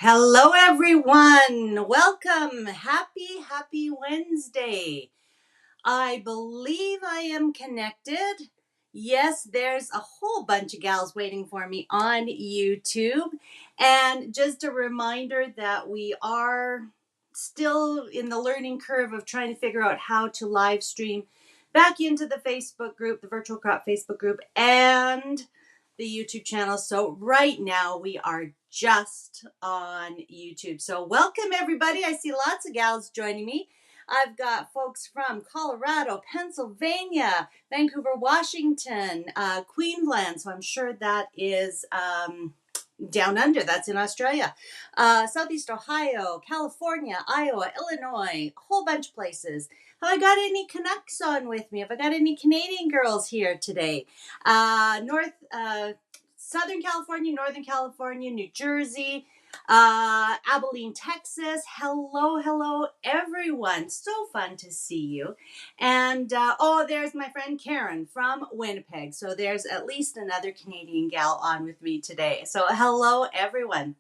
Hello, everyone. Welcome. Happy Wednesday. I believe I am connected. Yes, there's a whole bunch of gals waiting for me on YouTube. And just a reminder that we are still in the learning curve of trying to figure out how to live stream back into the Facebook group, the Virtual Crop Facebook group, and the YouTube channel. So right now we are just on YouTube. So welcome everybody. I see lots of gals joining me. I've got folks from Colorado, Pennsylvania, Vancouver, Washington, Queensland. So I'm sure that is down under. That's in Australia. Southeast Ohio, California, Iowa, Illinois, a whole bunch of places. Have I got any Canucks on with me? Have I got any Canadian girls here today? Southern California, Northern California, New Jersey, Abilene, Texas. Hello, everyone. So fun to see you. And there's my friend Karen from Winnipeg. So there's at least another Canadian gal on with me today. So hello, everyone.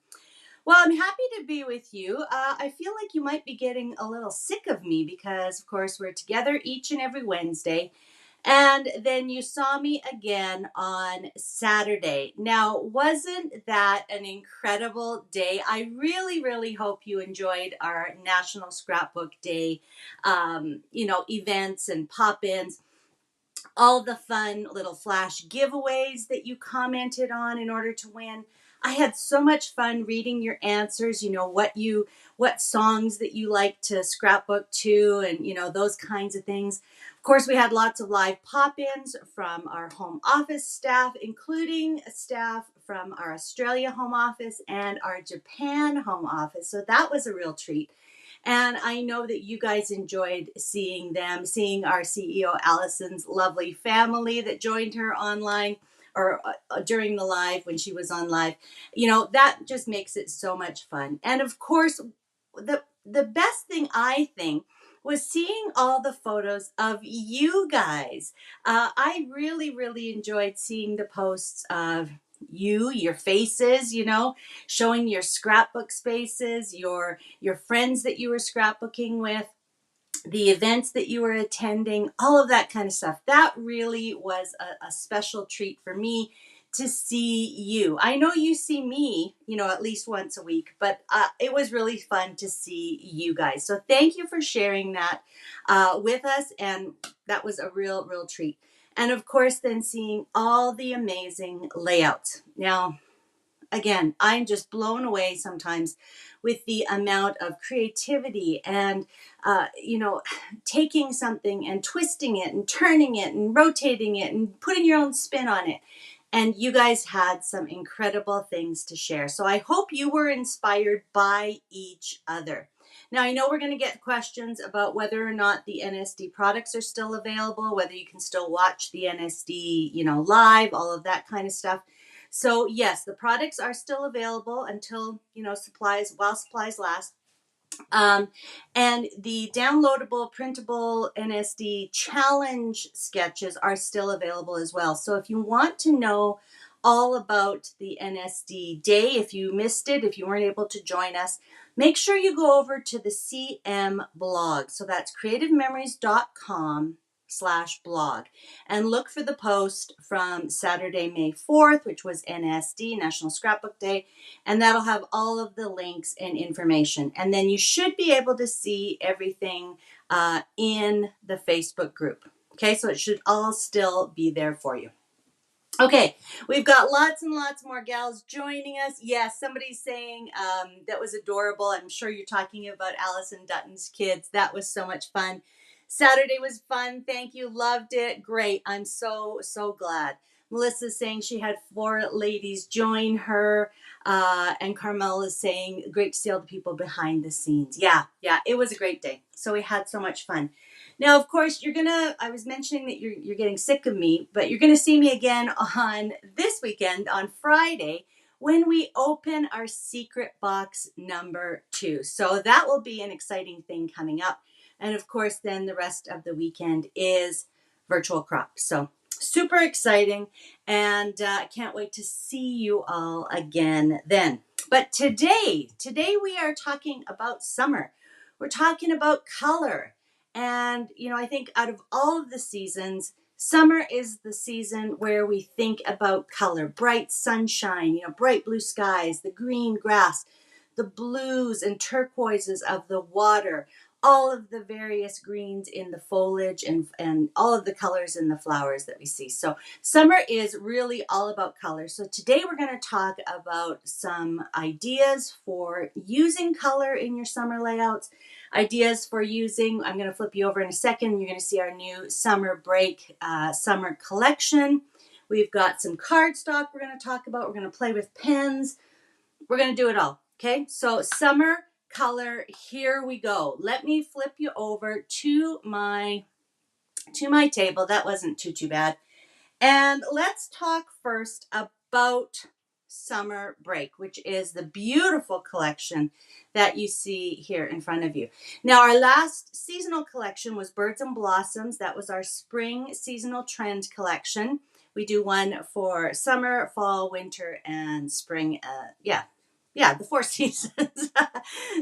Well, I'm happy to be with you. I feel like you might be getting a little sick of me because, of course, we're together each and every Wednesday. And then you saw me again on Saturday. Now, wasn't that an incredible day? I really hope you enjoyed our National Scrapbook Day, events and pop-ins, all the fun little flash giveaways that you commented on in order to win. I had so much fun reading your answers, what songs that you like to scrapbook to, and those kinds of things. Of course, we had lots of live pop-ins from our home office staff, including staff from our Australia home office and our Japan home office. So that was a real treat. And I know that you guys enjoyed seeing them, seeing our CEO Allison's lovely family that joined her online or during the live when she was on live. That just makes it so much fun. And of course, the best thing I think was seeing all the photos of you guys. I really enjoyed seeing the posts of your faces, showing your scrapbook spaces, your friends that you were scrapbooking with, the events that you were attending, all of that kind of stuff. That really was a special treat for me to see you. I know you see me, at least once a week, but it was really fun to see you guys. So thank you for sharing that with us. And that was a real treat. And of course, then seeing all the amazing layouts. Now, again, I'm just blown away sometimes with the amount of creativity and, taking something and twisting it and turning it and rotating it and putting your own spin on it. And you guys had some incredible things to share. So I hope you were inspired by each other. Now, I know we're going to get questions about whether or not the NSD products are still available, whether you can still watch the NSD, live, all of that kind of stuff. So yes, the products are still available until, while supplies last. And the downloadable printable NSD challenge sketches are still available as well. So if you want to know all about the NSD day, if you missed it, if you weren't able to join us, make sure you go over to the CM blog. So that's creativememories.com/blog, and look for the post from Saturday, May 4th, which was NSD, National Scrapbook Day, and that'll have all of the links and information. And then you should be able to see everything in the Facebook group. Okay, so it should all still be there for you. Okay, we've got lots and lots more gals joining us. Yes, somebody's saying that was adorable. I'm sure you're talking about Allison Dutton's kids. That was so much fun. Saturday was fun. Thank you. Loved it. Great. I'm so glad. Melissa's saying she had 4 ladies join her. And Carmel is saying, great to see all the people behind the scenes. Yeah, it was a great day. So we had so much fun. Now, of course, I was mentioning that you're getting sick of me, but you're going to see me again on this weekend, on Friday, when we open our secret box number 2. So that will be an exciting thing coming up. And of course, then the rest of the weekend is virtual crop. So super exciting. And I can't wait to see you all again then. But today we are talking about summer. We're talking about color. And, I think out of all of the seasons, summer is the season where we think about color, bright sunshine, bright blue skies, the green grass, the blues and turquoises of the water, all of the various greens in the foliage and all of the colors in the flowers that we see. So summer is really all about color. So today we're going to talk about some ideas for using color in your summer layouts, ideas for using, I'm going to flip you over in a second. You're going to see our new summer break, summer collection. We've got some cardstock we're going to talk about. We're going to play with pens. We're going to do it all. Okay, so summer color, here we go. Let me flip you over to my table. That wasn't too bad. And let's talk first about Summer Break, which is the beautiful collection that you see here in front of you. Now, our last seasonal collection was Birds and Blossoms. That was our spring seasonal trend collection. We do one for summer, fall, winter, and spring. The 4 seasons.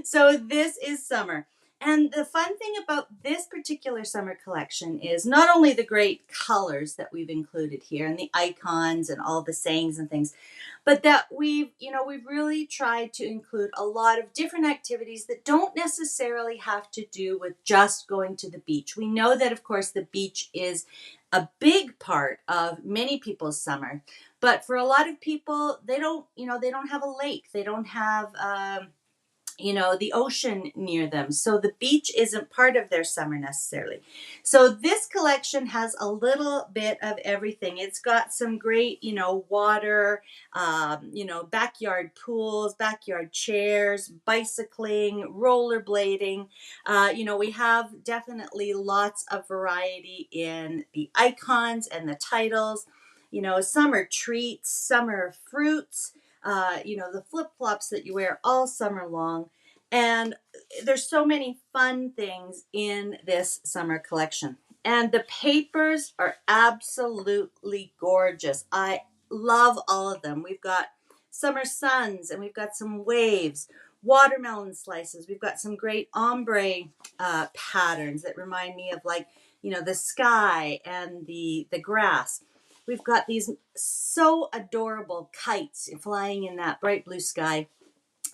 So this is summer. And the fun thing about this particular summer collection is not only the great colors that we've included here and the icons and all the sayings and things, but that we've really tried to include a lot of different activities that don't necessarily have to do with just going to the beach. We know that, of course, the beach is a big part of many people's summer, but for a lot of people, they don't have a lake, they don't have the ocean near them. So the beach isn't part of their summer necessarily. So this collection has a little bit of everything. It's got some great, water, backyard pools, backyard chairs, bicycling, rollerblading. We have definitely lots of variety in the icons and the titles. Summer treats, summer fruits, the flip-flops that you wear all summer long. And there's so many fun things in this summer collection. And the papers are absolutely gorgeous. I love all of them. We've got summer suns and we've got some waves, watermelon slices. We've got some great ombre patterns that remind me of the sky and the grass. We've got these so adorable kites flying in that bright blue sky.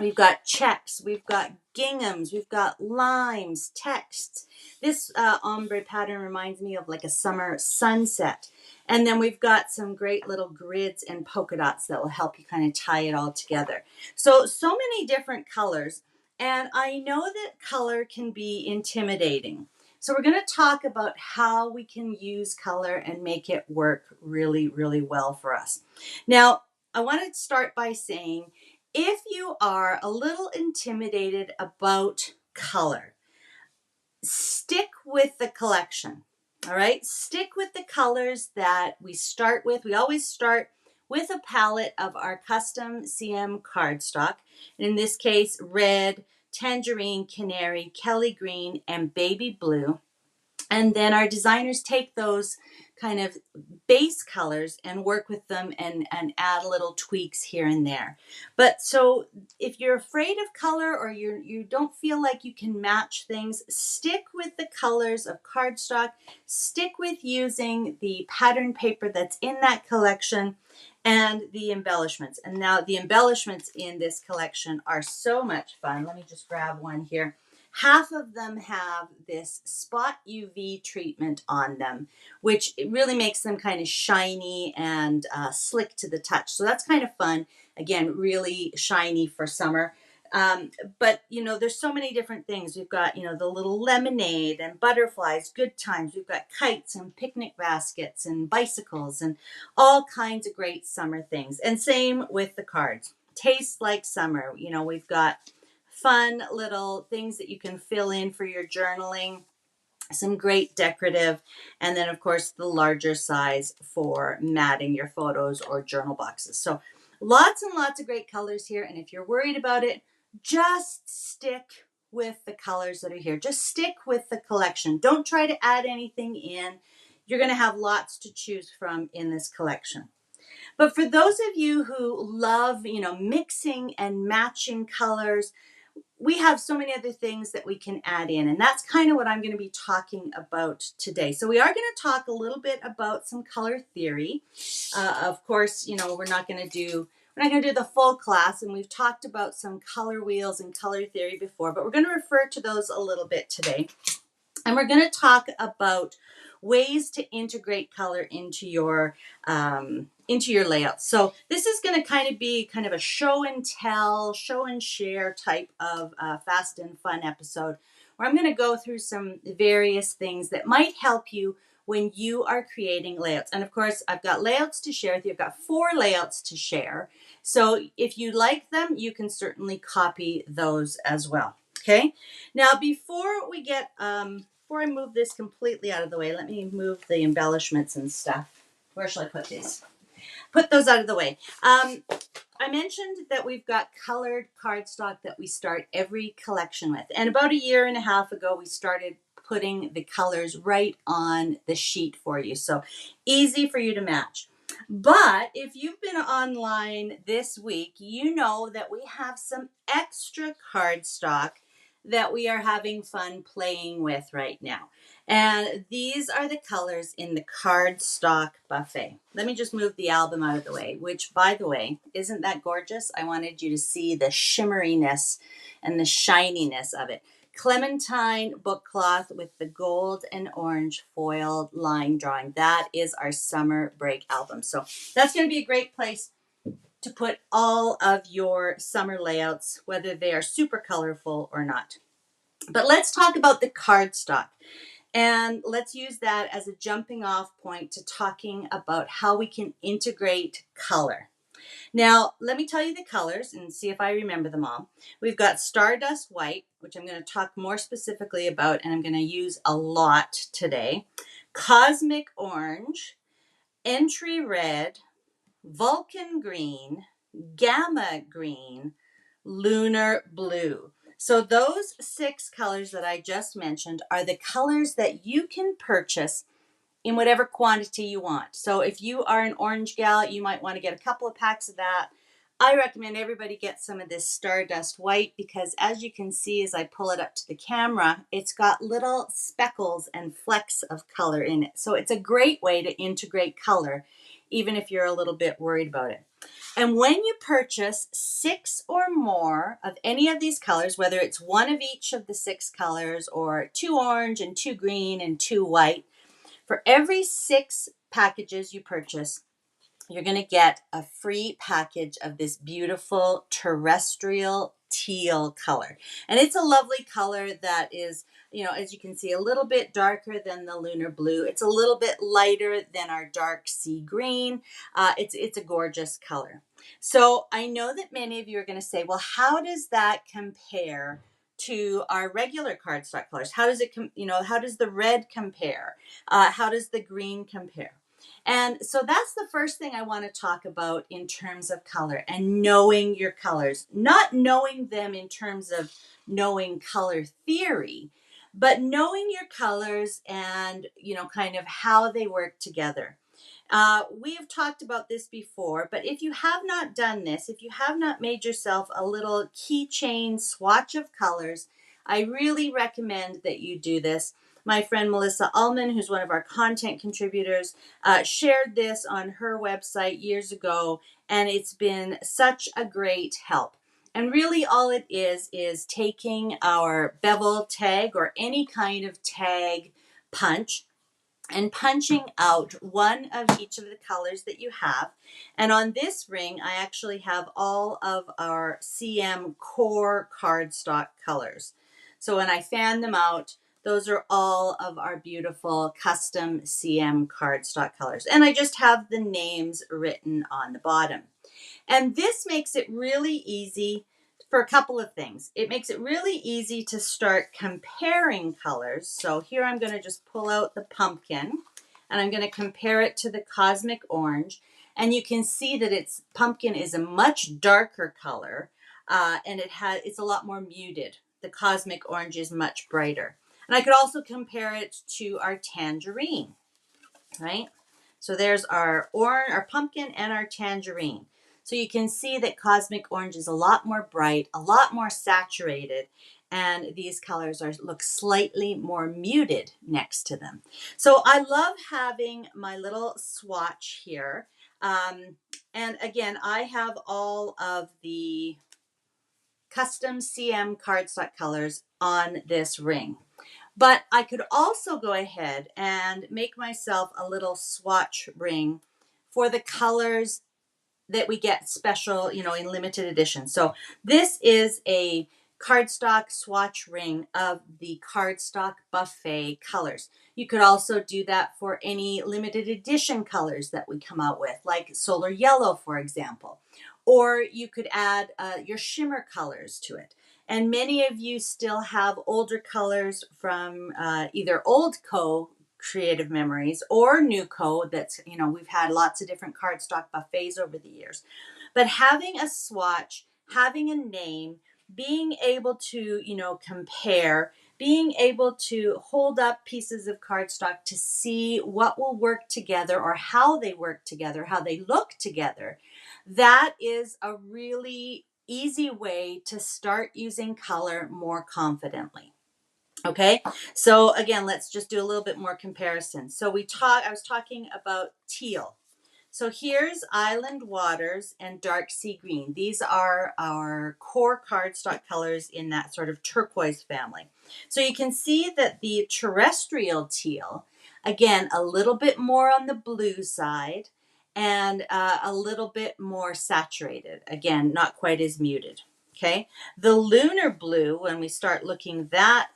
We've got checks, we've got ginghams, we've got limes, texts. This ombre pattern reminds me of like a summer sunset. And then we've got some great little grids and polka dots that will help you kind of tie it all together. So many different colors. And I know that color can be intimidating. So we're going to talk about how we can use color and make it work really, really well for us. Now, I want to start by saying, if you are a little intimidated about color, stick with the collection. All right, stick with the colors that we start with. We always start with a palette of our custom CM cardstock. And in this case, red, tangerine, canary, Kelly green, and baby blue. And then our designers take those kind of base colors and work with them and add little tweaks here and there. But so if you're afraid of color or you don't feel like you can match things, stick with the colors of cardstock, stick with using the pattern paper that's in that collection and the embellishments. And now the embellishments in this collection are so much fun. Let me just grab one here. Half of them have this spot UV treatment on them, which really makes them kind of shiny and slick to the touch. So that's kind of fun. Again, really shiny for summer. But there's so many different things. We've got, the little lemonade and butterflies, good times. We've got kites and picnic baskets and bicycles and all kinds of great summer things. And same with the cards. Tastes like summer. We've got fun little things that you can fill in for your journaling, some great decorative, and then of course the larger size for matting your photos or journal boxes. So lots and lots of great colors here. And if you're worried about it, just stick with the colors that are here. Just stick with the collection. Don't try to add anything in. You're going to have lots to choose from in this collection. But for those of you who love, mixing and matching colors, we have so many other things that we can add in, and that's kind of what I'm going to be talking about today. So we are going to talk a little bit about some color theory. Of course, we're not going to do the full class, and we've talked about some color wheels and color theory before, but we're going to refer to those a little bit today. And we're going to talk about ways to integrate color into your layout. So this is going to kind of be kind of a show and tell, show and share type of fast and fun episode, where I'm going to go through some various things that might help you when you are creating layouts. And of course, I've got layouts to share with you. I've got 4 layouts to share. So if you like them, you can certainly copy those as well. Okay. Now, before I move this completely out of the way, let me move the embellishments and stuff. Where shall I put these? Put those out of the way. I mentioned that we've got colored cardstock that we start every collection with. And about a year and a half ago, we started putting the colors right on the sheet for you. So easy for you to match. But if you've been online this week, you know that we have some extra cardstock that we are having fun playing with right now. And these are the colors in the Cardstock Buffet. Let me just move the album out of the way, which, by the way, isn't that gorgeous? I wanted you to see the shimmeriness and the shininess of it. Clementine book cloth with the gold and orange foiled line drawing. That is our summer break album. So that's going to be a great place to put all of your summer layouts, whether they are super colorful or not. But let's talk about the cardstock. And let's use that as a jumping off point to talking about how we can integrate color. Now, let me tell you the colors and see if I remember them all. We've got Stardust White, which I'm going to talk more specifically about, and I'm going to use a lot today. Cosmic Orange, Entry Red, Vulcan Green, Gamma Green, Lunar Blue. So those 6 colors that I just mentioned are the colors that you can purchase in whatever quantity you want. So if you are an orange gal, you might want to get a couple of packs of that. I recommend everybody get some of this Stardust White because, as you can see as I pull it up to the camera, it's got little speckles and flecks of color in it. So it's a great way to integrate color, even if you're a little bit worried about it. And when you purchase 6 or more of any of these colors, whether it's one of each of the 6 colors or 2 orange and 2 green and 2 white, for every 6 packages you purchase, you're going to get a free package of this beautiful terrestrial teal color. And it's a lovely color that is, as you can see, a little bit darker than the lunar blue. It's a little bit lighter than our dark sea green. It's a gorgeous color. So I know that many of you are going to say, well, how does that compare to our regular cardstock colors? How does it, how does the red compare? How does the green compare? And so that's the first thing I want to talk about in terms of color and knowing your colors. Not knowing them in terms of knowing color theory, but knowing your colors and, kind of how they work together. We have talked about this before, but if you have not done this, if you have not made yourself a little keychain swatch of colors, I really recommend that you do this. My friend Melissa Ullman, who's one of our content contributors, shared this on her website years ago, and it's been such a great help. And really all it is taking our bevel tag or any kind of tag punch and punching out one of each of the colors that you have. And on this ring, I actually have all of our CM core cardstock colors. So when I fan them out, those are all of our beautiful custom CM cardstock colors. And I just have the names written on the bottom. And this makes it really easy for a couple of things. It makes it really easy to start comparing colors. So here I'm going to just pull out the pumpkin and I'm going to compare it to the cosmic orange. And you can see that pumpkin is a much darker color and it's a lot more muted. The cosmic orange is much brighter. And I could also compare it to our tangerine, right? So there's our orange, our pumpkin, and our tangerine. So you can see that Cosmic Orange is a lot more bright, a lot more saturated, and these colors look slightly more muted next to them. So I love having my little swatch here. And again, I have all of the custom CM cardstock colors on this ring. But I could also go ahead and make myself a little swatch ring for the colors that we get special, in limited edition. So this is a cardstock swatch ring of the Cardstock Buffet colors. You could also do that for any limited edition colors that we come out with, like Solar Yellow, for example. Or you could add your shimmer colors to it. And many of you still have older colors from either old creative memories or new code that's, we've had lots of different cardstock buffets over the years. But having a swatch, having a name, being able to, compare, being able to hold up pieces of cardstock to see what will work together or how they work together, how they look together, that is a really easy way to start using color more confidently. Okay, so again, let's just do a little bit more comparison. So I was talking about teal. So here's Island Waters and Dark Sea Green. These are our core cardstock colors in that sort of turquoise family. So you can see that the terrestrial teal, again, a little bit more on the blue side and a little bit more saturated. Again, not quite as muted. Okay, the lunar blue, when we start looking at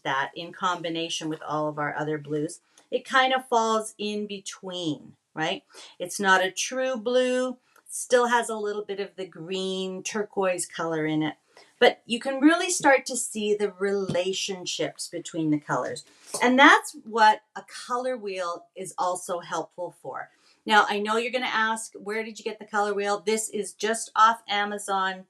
that in combination with all of our other blues, it kind of falls in between, right? It's not a true blue, still has a little bit of the green turquoise color in it, but you can really start to see the relationships between the colors. And that's what a color wheel is also helpful for. Now, I know you're going to ask, where did you get the color wheel? This is just off Amazon.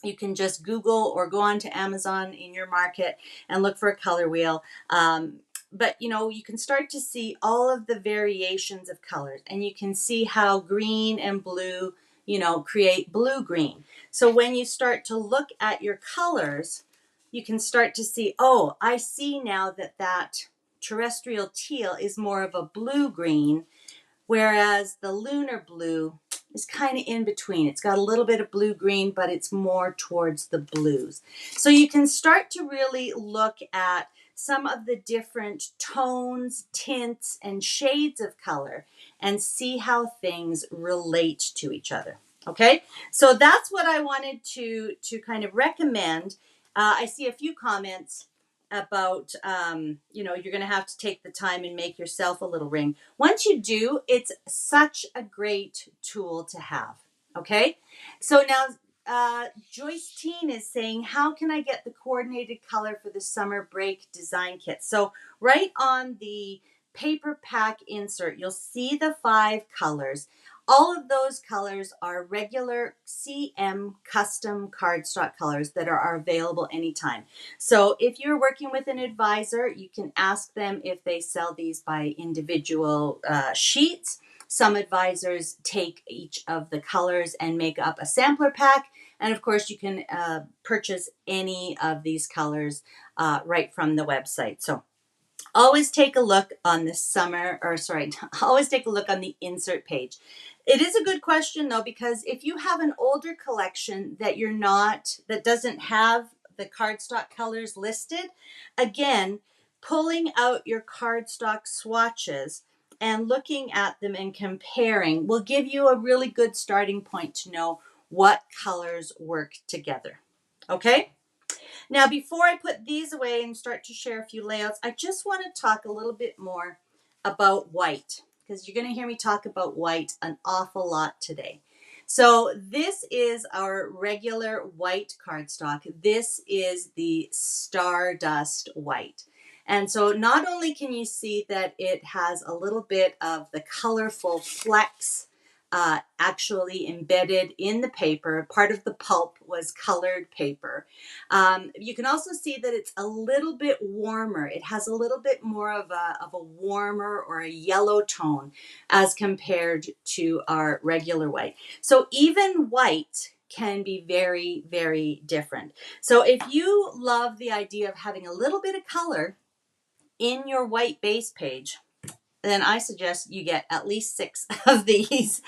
You can just Google or go on to Amazon in your market and look for a color wheel. But you can start to see all of the variations of colors, and you can see how green and blue, create blue-green. So when you start to look at your colors, you can start to see, oh, I see now that terrestrial teal is more of a blue-green, whereas the lunar blue is kind of in between. It's got a little bit of blue-green, but it's more towards the blues. So you can start to really look at some of the different tones, tints, and shades of color and see how things relate to each other. Okay, so that's what I wanted to kind of recommend. I see a few comments about, you're going to have to take the time and make yourself a little ring. Once you do, it's such a great tool to have. Okay, so now Joyce Teen is saying, how can I get the coordinated color for the summer break design kit? So right on the paper pack insert, you'll see the 5 colors. All of those colors are regular CM custom cardstock colors that are available anytime. So if you're working with an advisor, you can ask them if they sell these by individual sheets. Some advisors take each of the colors and make up a sampler pack. And of course, you can purchase any of these colors right from the website. So always take a look on always take a look on the insert page. It is a good question though, because if you have an older collection that that doesn't have the cardstock colors listed, again, pulling out your cardstock swatches and looking at them and comparing will give you a really good starting point to know what colors work together. Okay? Now, before I put these away and start to share a few layouts, I just want to talk a little bit more about white, because you're going to hear me talk about white an awful lot today. So this is our regular white cardstock. This is the Stardust white. And so not only can you see that it has a little bit of the colorful flecks actually embedded in the paper. Part of the pulp was colored paper. You can also see that it's a little bit warmer. It has a little bit more of a warmer or a yellow tone as compared to our regular white. So even white can be very, very different. So if you love the idea of having a little bit of color in your white base page, then I suggest you get at least 6 of these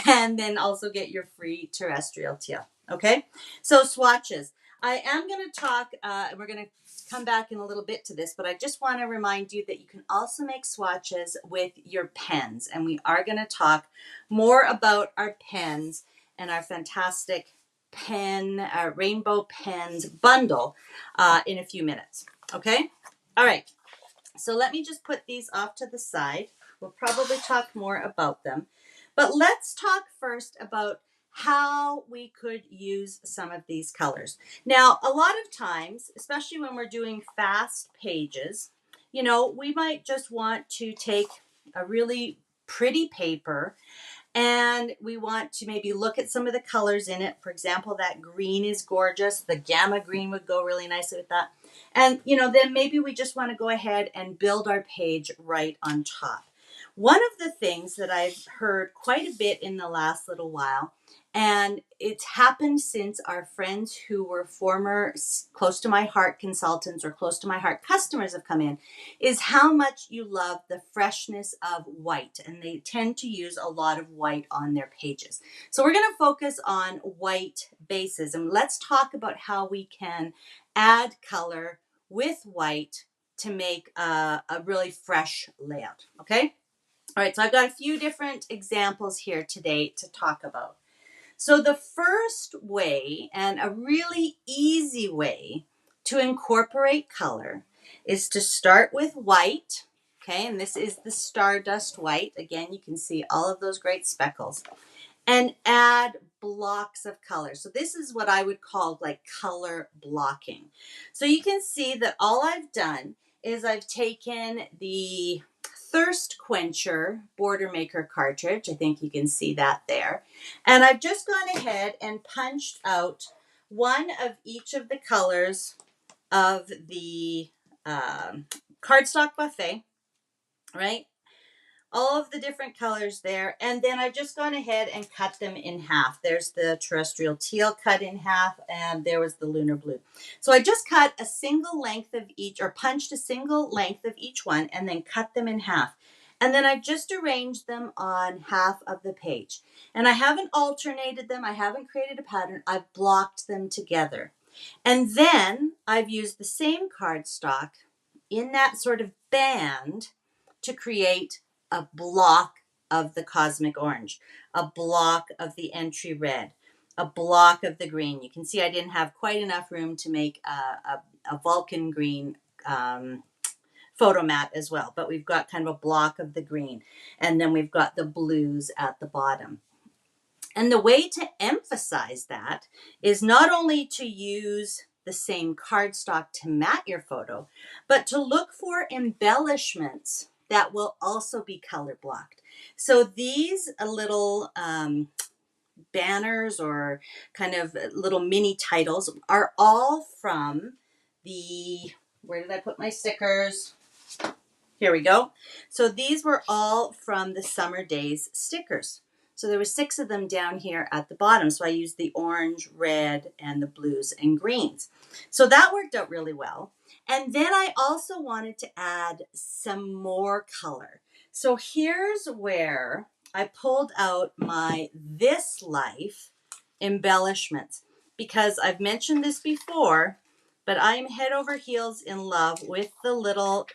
and then also get your free terrestrial teal. Okay, so swatches. I am going to talk, we're going to come back in a little bit to this, but I just want to remind you that you can also make swatches with your pens. And we are going to talk more about our pens and our fantastic pen, rainbow pens bundle in a few minutes. Okay, all right. So let me just put these off to the side. We'll probably talk more about them. But let's talk first about how we could use some of these colors. Now, a lot of times, especially when we're doing fast pages, you know, we might just want to take a really pretty paper and we want to maybe look at some of the colors in it. For example, that green is gorgeous. The gamma green would go really nicely with that. And, you know, then maybe we just want to go ahead and build our page right on top. One of the things that I've heard quite a bit in the last little while, and it's happened since our friends who were former close to my heart consultants or close to my heart customers have come in, is how much you love the freshness of white. And they tend to use a lot of white on their pages. So we're going to focus on white bases. And let's talk about how we can add color with white to make a really fresh layout. Okay? All right, so I've got a few different examples here today to talk about. So the first way, and a really easy way to incorporate color, is to start with white. Okay, and this is the Stardust white. Again, you can see all of those great speckles. And add blocks of color. So this is what I would call like color blocking. So you can see that all I've done is I've taken the Thirst Quencher Border Maker cartridge. I think you can see that there. And I've just gone ahead and punched out one of each of the colors of the cardstock buffet, right? All of the different colors there. And then I've just gone ahead and cut them in half. There's the terrestrial teal cut in half, and there was the lunar blue. So I just cut a single length of each, or punched a single length of each one, and then cut them in half. And then I just arranged them on half of the page. And I haven't alternated them. I haven't created a pattern. I've blocked them together. And then I've used the same cardstock in that sort of band to create a block of the cosmic orange, a block of the entry red, a block of the green. You can see I didn't have quite enough room to make a Vulcan green photo mat as well, but we've got kind of a block of the green, and then we've got the blues at the bottom. And the way to emphasize that is not only to use the same cardstock to mat your photo, but to look for embellishments that will also be color blocked. So these little banners or kind of little mini titles are all from the, where did I put my stickers? Here we go. So these were all from the Summer Days stickers. So there were 6 of them down here at the bottom. So I used the orange, red, and the blues and greens. So that worked out really well. And then I also wanted to add some more color. So here's where I pulled out my This Life embellishments, because I've mentioned this before, but I'm head over heels in love with the little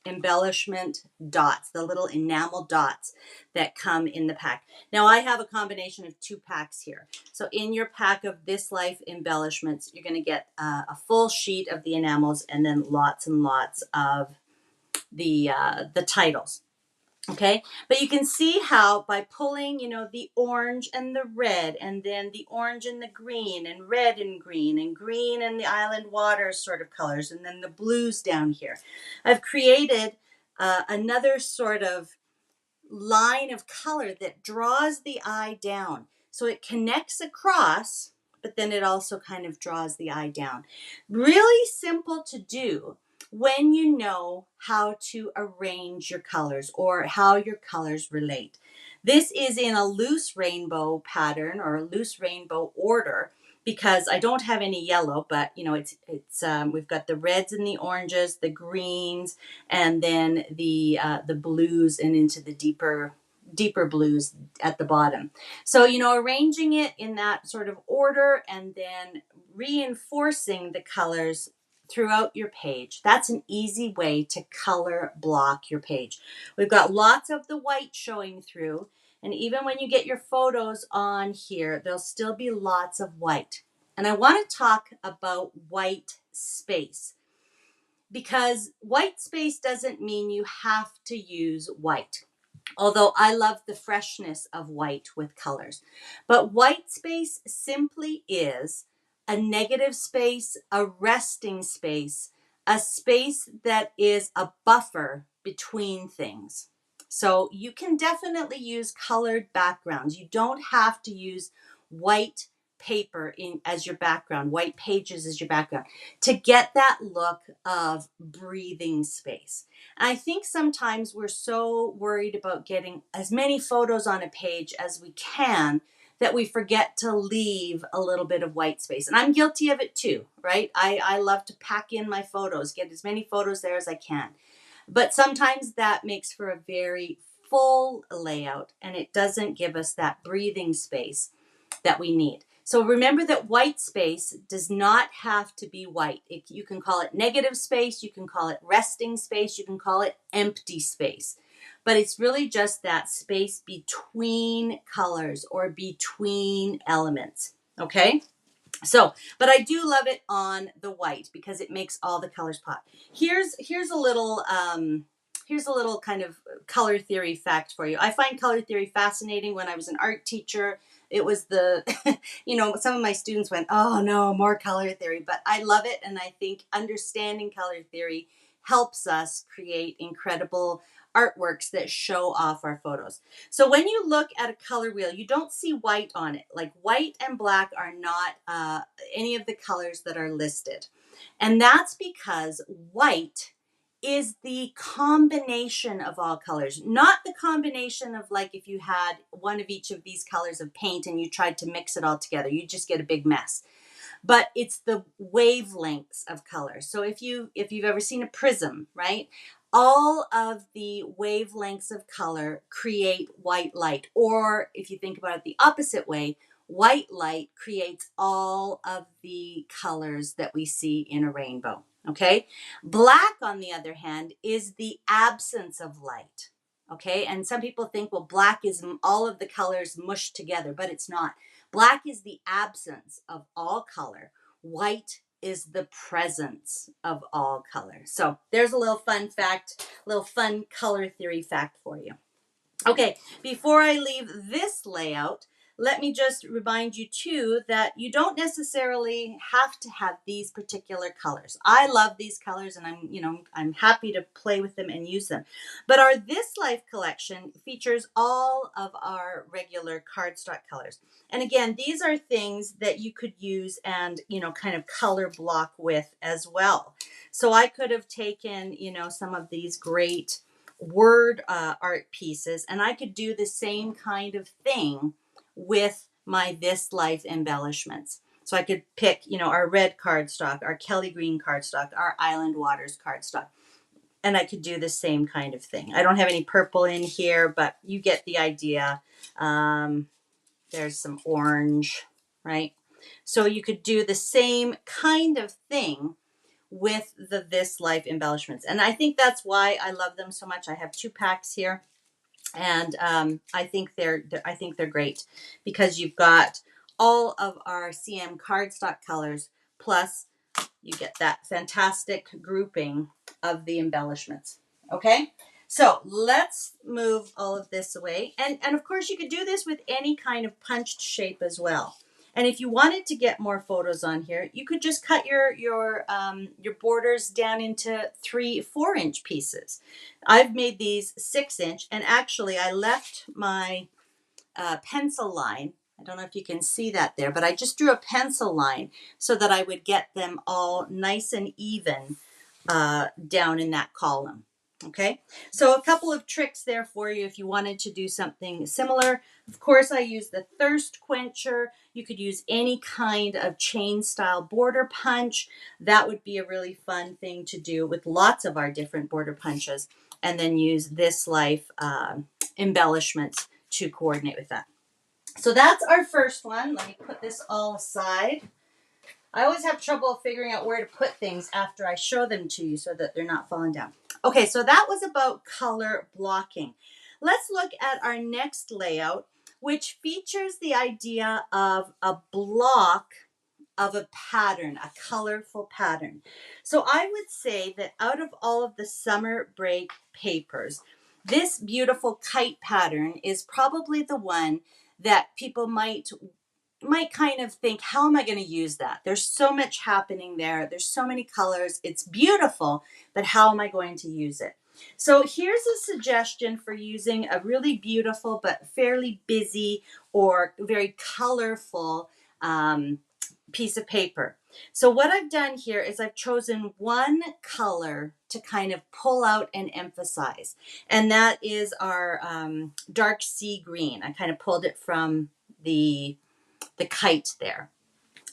embellishment dots, the little enamel dots that come in the pack. Now I have a combination of 2 packs here. So in your pack of This Life embellishments, you're going to get a full sheet of the enamels and then lots and lots of the titles. Okay, but you can see how by pulling, you know, the orange and the red, and then the orange and the green, and red and green and the island water sort of colors, and then the blues down here, I've created another sort of line of color that draws the eye down. So it connects across, but then it also kind of draws the eye down. Really simple to do when you know how to arrange your colors or how your colors relate. This is in a loose rainbow pattern or a loose rainbow order because I don't have any yellow, but you know, it's we've got the reds and the oranges, the greens, and then the blues and into the deeper blues at the bottom. So, you know, arranging it in that sort of order and then reinforcing the colors throughout your page. That's an easy way to color block your page. We've got lots of the white showing through, and even when you get your photos on here, there'll still be lots of white. And I want to talk about white space, because white space doesn't mean you have to use white. Although I love the freshness of white with colors. But white space simply is a negative space, a resting space, a space that is a buffer between things. So you can definitely use colored backgrounds. You don't have to use white paper as your background, white pages as your background, to get that look of breathing space. I think sometimes we're so worried about getting as many photos on a page as we can that we forget to leave a little bit of white space. And I'm guilty of it too, right? I love to pack in my photos, get as many photos there as I can. But sometimes that makes for a very full layout and it doesn't give us that breathing space that we need. So remember that white space does not have to be white. You can call it negative space, you can call it resting space, you can call it empty space. But it's really just that space between colors or between elements, okay? So, but I do love it on the white because it makes all the colors pop. Here's a little kind of color theory fact for you. I find color theory fascinating. When I was an art teacher, it was you know, some of my students went, oh no, more color theory, but I love it. And I think understanding color theory helps us create incredible artworks that show off our photos. So when you look at a color wheel, you don't see white on it. Like white and black are not any of the colors that are listed. And that's because white is the combination of all colors, not the combination of, like, if you had one of each of these colors of paint and you tried to mix it all together, you just get a big mess. But it's the wavelengths of color. So if you've ever seen a prism, right? All of the wavelengths of color create white light. Or if you think about it the opposite way, white light creates all of the colors that we see in a rainbow. Okay? Black, on the other hand, is the absence of light. Okay? And some people think, well, black is all of the colors mushed together, but it's not. Black is the absence of all color. White is the presence of all color. So there's a little fun fact, little fun color theory fact for you. Okay, before I leave this layout, let me just remind you too that you don't necessarily have to have these particular colors. I love these colors and I'm happy to play with them and use them. But our This Life collection features all of our regular cardstock colors. And again, these are things that you could use and, kind of color block with as well. So I could have taken, some of these great word art pieces, and I could do the same kind of thing with my This Life embellishments. So I could pick, our red cardstock, our Kelly green cardstock, our Island Waters cardstock, and I could do the same kind of thing. I don't have any purple in here, but you get the idea. There's some orange, right? So you could do the same kind of thing with the This Life embellishments. And I think that's why I love them so much. I have 2 packs here, and I think they're great because you've got all of our CM cardstock colors, plus you get that fantastic grouping of the embellishments. Okay, so let's move all of this away. And of course, you could do this with any kind of punched shape as well. And if you wanted to get more photos on here, you could just cut your borders down into 3 4-inch pieces. I've made these 6-inch, and actually I left my pencil line. I don't know if you can see that there, but I just drew a pencil line so that I would get them all nice and even down in that column. Okay, so a couple of tricks there for you if you wanted to do something similar. Of course, I use the thirst quencher. You could use any kind of chain style border punch. That would be a really fun thing to do with lots of our different border punches. And then use This Life embellishments to coordinate with that. So that's our first one. Let me put this all aside. I always have trouble figuring out where to put things after I show them to you so that they're not falling down. Okay, so that was about color blocking. Let's look at our next layout, which features the idea of a block of a pattern, a colorful pattern. So I would say that out of all of the summer break papers, this beautiful kite pattern is probably the one that people might kind of think, how am I going to use that? There's so much happening there. There's so many colors. It's beautiful, but how am I going to use it? So here's a suggestion for using a really beautiful but fairly busy or very colorful piece of paper. So what I've done here is I've chosen one color to kind of pull out and emphasize, and that is our dark sea green. I kind of pulled it from the kite there.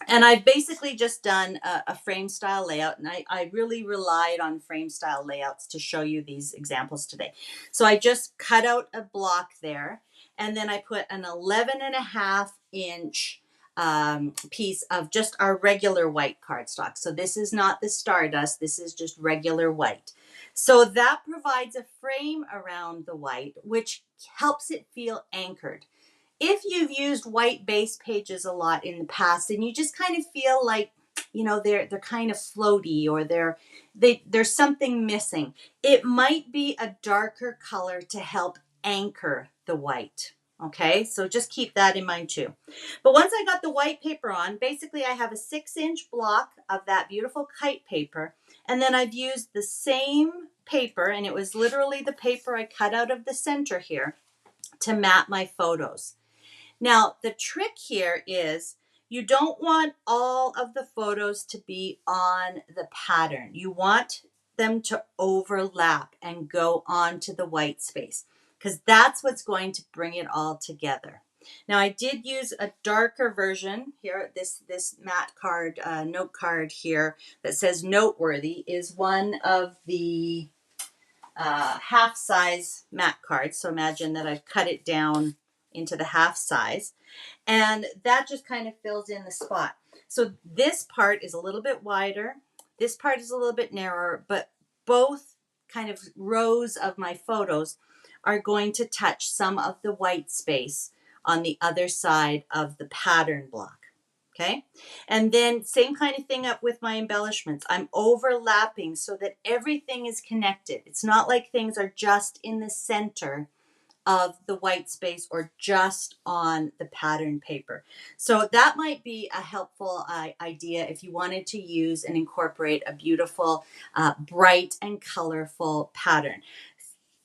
And I've basically just done a frame style layout, and I really relied on frame style layouts to show you these examples today. So I just cut out a block there, and then I put an 11.5-inch piece of just our regular white cardstock. So this is not the Stardust, this is just regular white. So that provides a frame around the white, which helps it feel anchored. If you've used white base pages a lot in the past and you just kind of feel like, you know, they're kind of floaty or there's something missing, it might be a darker color to help anchor the white. Okay, so just keep that in mind too. But once I got the white paper on, basically I have a 6-inch block of that beautiful kite paper, and then I've used the same paper, and it was literally the paper I cut out of the center here, to map my photos. Now, the trick here is you don't want all of the photos to be on the pattern. You want them to overlap and go onto the white space, because that's what's going to bring it all together. Now, I did use a darker version here. This matte card, note card here that says Noteworthy is one of the half size matte cards. So imagine that I've cut it down into the half size, and that just kind of fills in the spot. So this part is a little bit wider, this part is a little bit narrower, but both kind of rows of my photos are going to touch some of the white space on the other side of the pattern block. Okay, and then same kind of thing up with my embellishments. I'm overlapping so that everything is connected. It's not like things are just in the center of the white space or just on the pattern paper. So that might be a helpful idea if you wanted to use and incorporate a beautiful, bright and colorful pattern.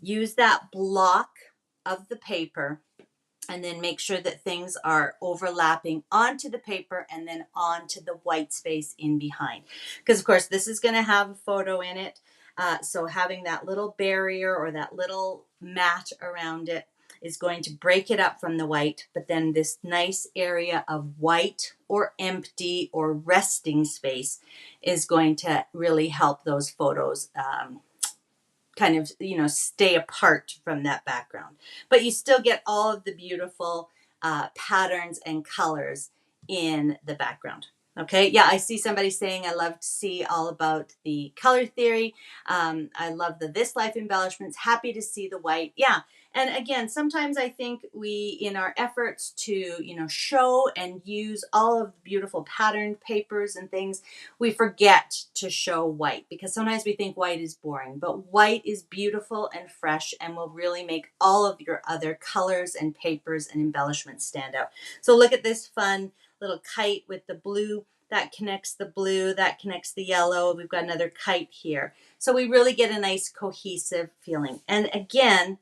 Use that block of the paper, and then make sure that things are overlapping onto the paper and then onto the white space in behind. Because of course this is going to have a photo in it. So having that little barrier or that little mat around it is going to break it up from the white, but then this nice area of white or empty or resting space is going to really help those photos kind of, you know, stay apart from that background. But you still get all of the beautiful patterns and colors in the background. Okay, yeah, I see somebody saying I love to see all about the color theory. I love the This Life embellishments. Happy to see the white. Yeah, and again, sometimes I think we, in our efforts to, you know, show and use all of the beautiful patterned papers and things, we forget to show white, because sometimes we think white is boring, but white is beautiful and fresh and will really make all of your other colors and papers and embellishments stand out. So look at this fun little kite with the blue. That connects the blue, that connects the yellow. We've got another kite here. So we really get a nice cohesive feeling. And again,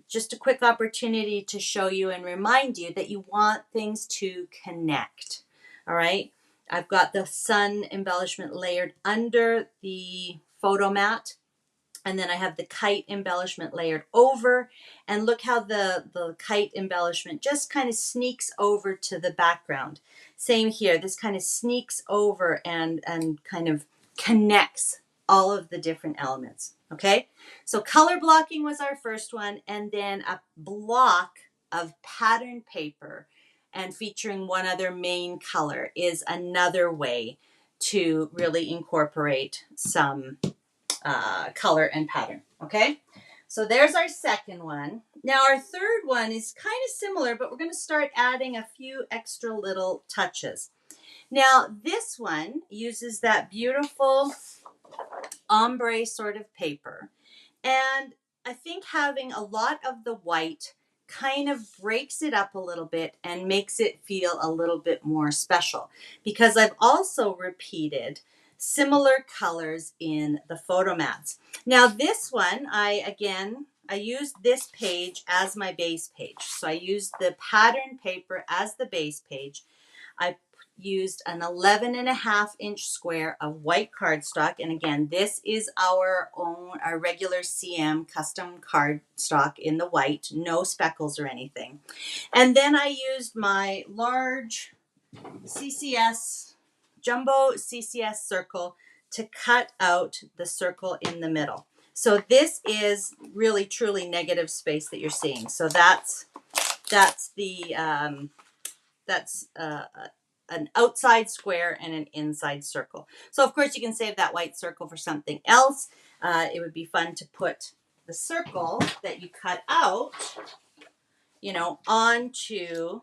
just a quick opportunity to show you and remind you that you want things to connect. All right. I've got the sun embellishment layered under the photo mat. And then I have the kite embellishment layered over. And look how the kite embellishment just kind of sneaks over to the background. Same here. This kind of sneaks over and kind of connects all of the different elements. Okay, so color blocking was our first one, and then a block of pattern paper and featuring one other main color is another way to really incorporate some color and pattern. Okay, so there's our second one. Now our third one is kind of similar, but we're going to start adding a few extra little touches. Now this one uses that beautiful ombre sort of paper, and I think having a lot of the white kind of breaks it up a little bit and makes it feel a little bit more special, because I've also repeated similar colors in the photo mats. Now this one, I used this page as my base page. So I used the pattern paper as the base page. I used an 11.5-inch square of white cardstock. And again, this is our regular CM custom cardstock in the white, no speckles or anything. And then I used my large CCS, jumbo CCS circle to cut out the circle in the middle. So this is really truly negative space that you're seeing. So that's an outside square and an inside circle. So of course you can save that white circle for something else. It would be fun to put the circle that you cut out, onto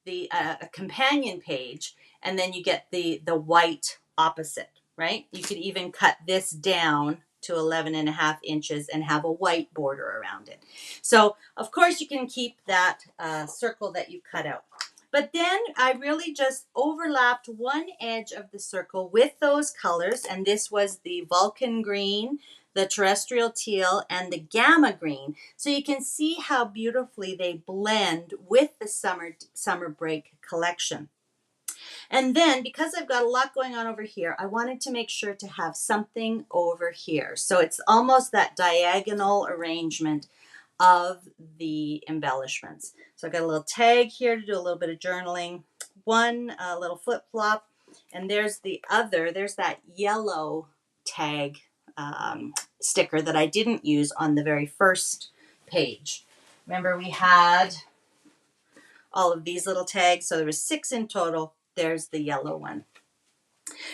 the a companion page, and then you get the white opposite, right? You could even cut this down to 11.5 inches and have a white border around it. So of course you can keep that circle that you cut out. But then I really just overlapped one edge of the circle with those colors, and this was the Vulcan green, the terrestrial teal, and the gamma green. So you can see how beautifully they blend with the summer break collection. And then because I've got a lot going on over here, I wanted to make sure to have something over here. So it's almost that diagonal arrangement of the embellishments. So I've got a little tag here to do a little bit of journaling, one little flip-flop, and there's that yellow tag sticker that I didn't use on the very first page. Remember, we had all of these little tags, so there was 6 in total. There's the yellow one.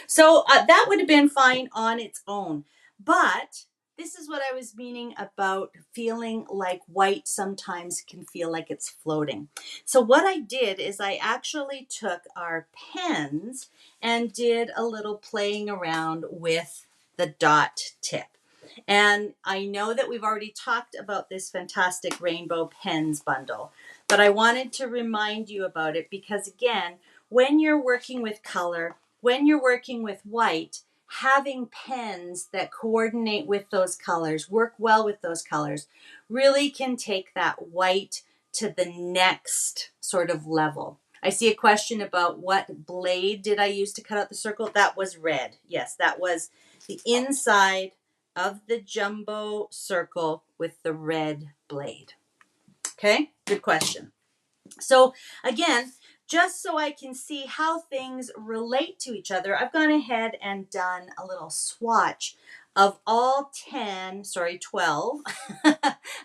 So that would have been fine on its own, but this is what I was meaning about feeling like white sometimes can feel like it's floating. So what I did is I actually took our pens and did a little playing around with the dot tip. And I know that we've already talked about this fantastic rainbow pens bundle, but I wanted to remind you about it because, again, when you're working with color, when you're working with white, having pens that coordinate with those colors, work well with those colors, really can take that white to the next sort of level. I see a question about what blade did I use to cut out the circle. That was red. Yes, that was the inside of the jumbo circle with the red blade. Okay, good question. So again, just so I can see how things relate to each other, I've gone ahead and done a little swatch of all 12,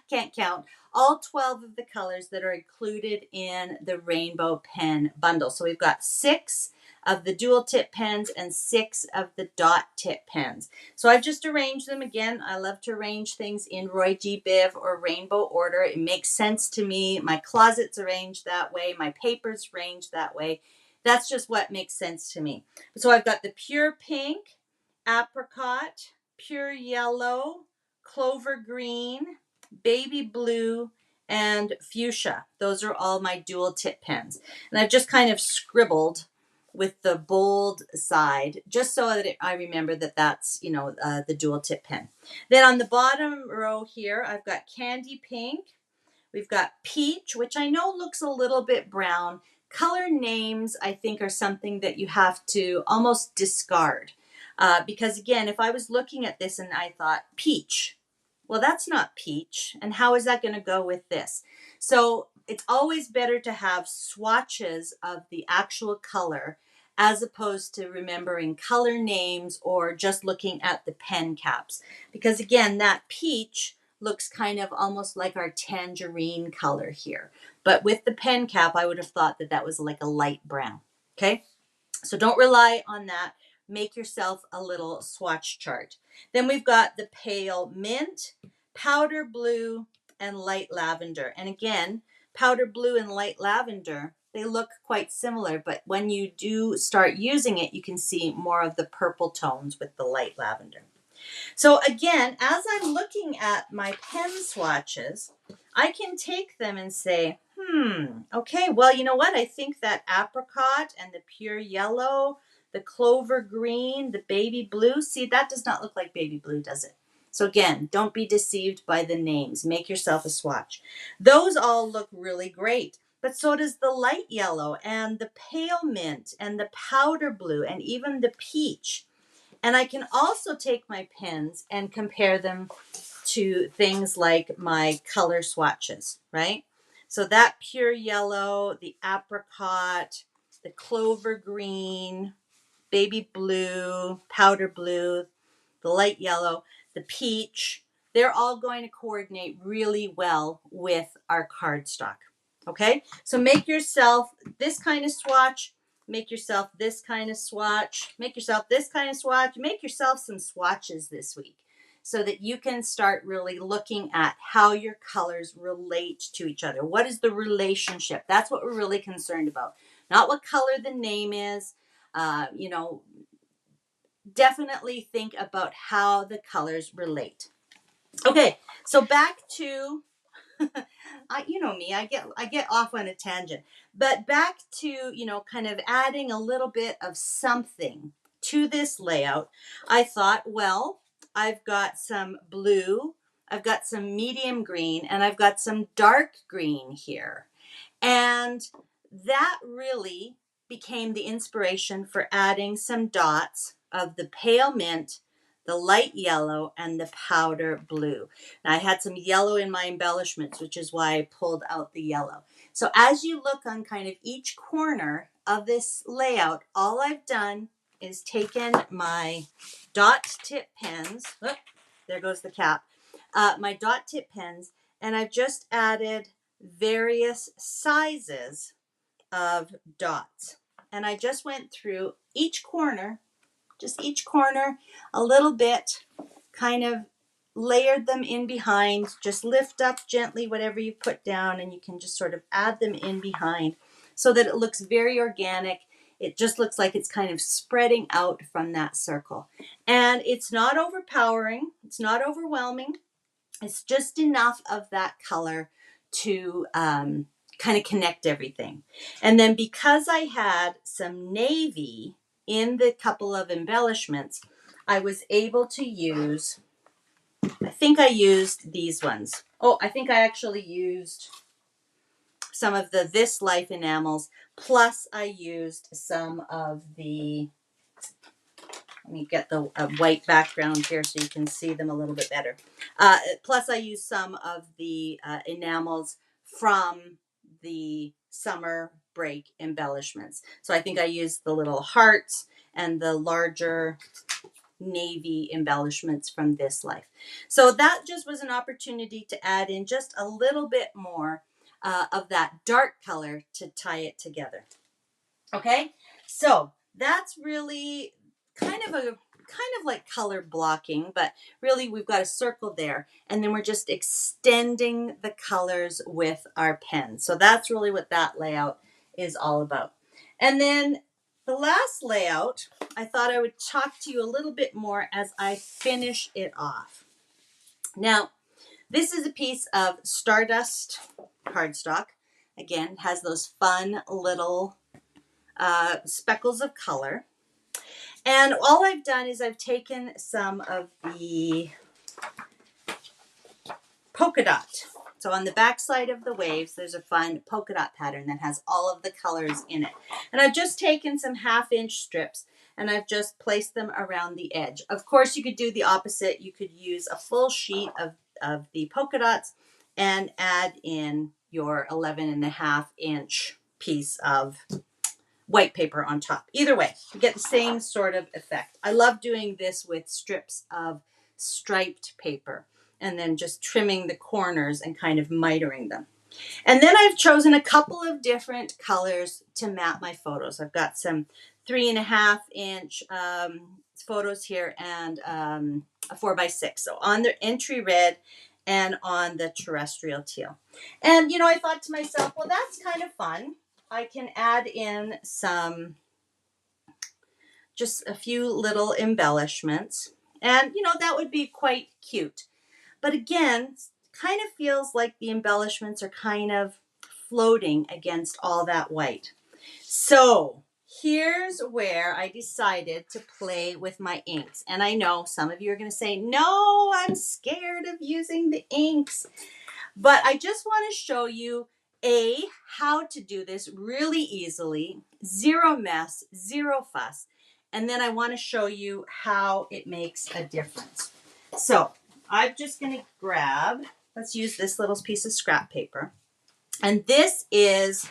can't count, all 12 of the colors that are included in the rainbow pen bundle. So we've got 6 of the dual tip pens and 6 of the dot tip pens. So I've just arranged them. Again, I love to arrange things in Roy G. Biv or rainbow order. It makes sense to me. My closet's arranged that way. My paper's arranged that way. That's just what makes sense to me. So I've got the pure pink, apricot, pure yellow, clover green, baby blue, and fuchsia. Those are all my dual tip pens. And I've just kind of scribbled with the bold side, just so that I remember that that's, the dual tip pen. Then on the bottom row here, I've got candy pink. We've got peach, which I know looks a little bit brown. Color names, I think, are something that you have to almost discard. Because again, if I was looking at this and I thought peach, well, that's not peach. And how is that going to go with this? So it's always better to have swatches of the actual color as opposed to remembering color names or just looking at the pen caps. Because again, that peach looks kind of almost like our tangerine color here. But with the pen cap, I would have thought that that was like a light brown. Okay, so don't rely on that. Make yourself a little swatch chart. Then we've got the pale mint, powder blue, and light lavender. And again, powder blue and light lavender, they look quite similar, but when you do start using it, you can see more of the purple tones with the light lavender. So again, as I'm looking at my pen swatches, I can take them and say, okay, well, you know what? I think that apricot and the pure yellow, the clover green, the baby blue, see, that does not look like baby blue, does it? So again, don't be deceived by the names. Make yourself a swatch. Those all look really great, but so does the light yellow and the pale mint and the powder blue and even the peach. And I can also take my pens and compare them to things like my color swatches, right? So that pure yellow, the apricot, the clover green, baby blue, powder blue, the light yellow, the peach, they're all going to coordinate really well with our cardstock. Okay, so make yourself this kind of swatch, make yourself this kind of swatch, make yourself this kind of swatch, make yourself some swatches this week so that you can start really looking at how your colors relate to each other. What is the relationship? That's what we're really concerned about. Not what color the name is. Definitely think about how the colors relate. Okay, so back to you know me, I get off on a tangent. But back to, kind of adding a little bit of something to this layout. I thought, well, I've got some blue, I've got some medium green, and I've got some dark green here. And that really became the inspiration for adding some dots of the pale mint, the light yellow, and the powder blue. And I had some yellow in my embellishments, which is why I pulled out the yellow. So as you look on kind of each corner of this layout, all I've done is taken my dot tip pens. Oh, there goes the cap. My dot tip pens, and I've just added various sizes of dots. And I just went through each corner a little bit, kind of layered them in behind. Just lift up gently whatever you put down, and you can just sort of add them in behind so that it looks very organic. It just looks like it's kind of spreading out from that circle. And it's not overpowering. It's not overwhelming. It's just enough of that color to kind of connect everything. And then because I had some navy in the couple of embellishments, I was able to use, I think I used these ones. Oh, I think I actually used some of the This Life enamels, plus I used some of the, let me get the white background here so you can see them a little bit better. Plus I used some of the enamels from the summer break embellishments. So I think I used the little hearts and the larger navy embellishments from This Life. So that just was an opportunity to add in just a little bit more of that dark color to tie it together. Okay, so that's really kind of like color blocking, but really we've got a circle there, and then we're just extending the colors with our pen. So that's really what that layout is all about. And then the last layout, I thought I would talk to you a little bit more as I finish it off. Now, This is a piece of Stardust cardstock. Again, it has those fun little speckles of color. And all I've done is I've taken some of the polka dot. So on the back side of the waves, there's a fun polka dot pattern that has all of the colors in it. And I've just taken some 1/2-inch strips and I've just placed them around the edge. Of course, you could do the opposite. You could use a full sheet of the polka dots and add in your 11.5-inch piece of white paper on top. Either way, you get the same sort of effect. I love doing this with strips of striped paper and then just trimming the corners and kind of mitering them. And then I've chosen a couple of different colors to map my photos. I've got some 3.5-inch photos here and a 4x6. So on the entry red and on the terrestrial teal. And, you know, I thought to myself, well, that's kind of fun. I can add in just a few little embellishments. And, you know, that would be quite cute. But again, kind of feels like the embellishments are kind of floating against all that white. So here's where I decided to play with my inks. And I know some of you are going to say, no, I'm scared of using the inks. But I just want to show you how to do this really easily, zero mess, zero fuss. And then I want to show you how it makes a difference. So I'm just going to grab, let's use this little piece of scrap paper. And this is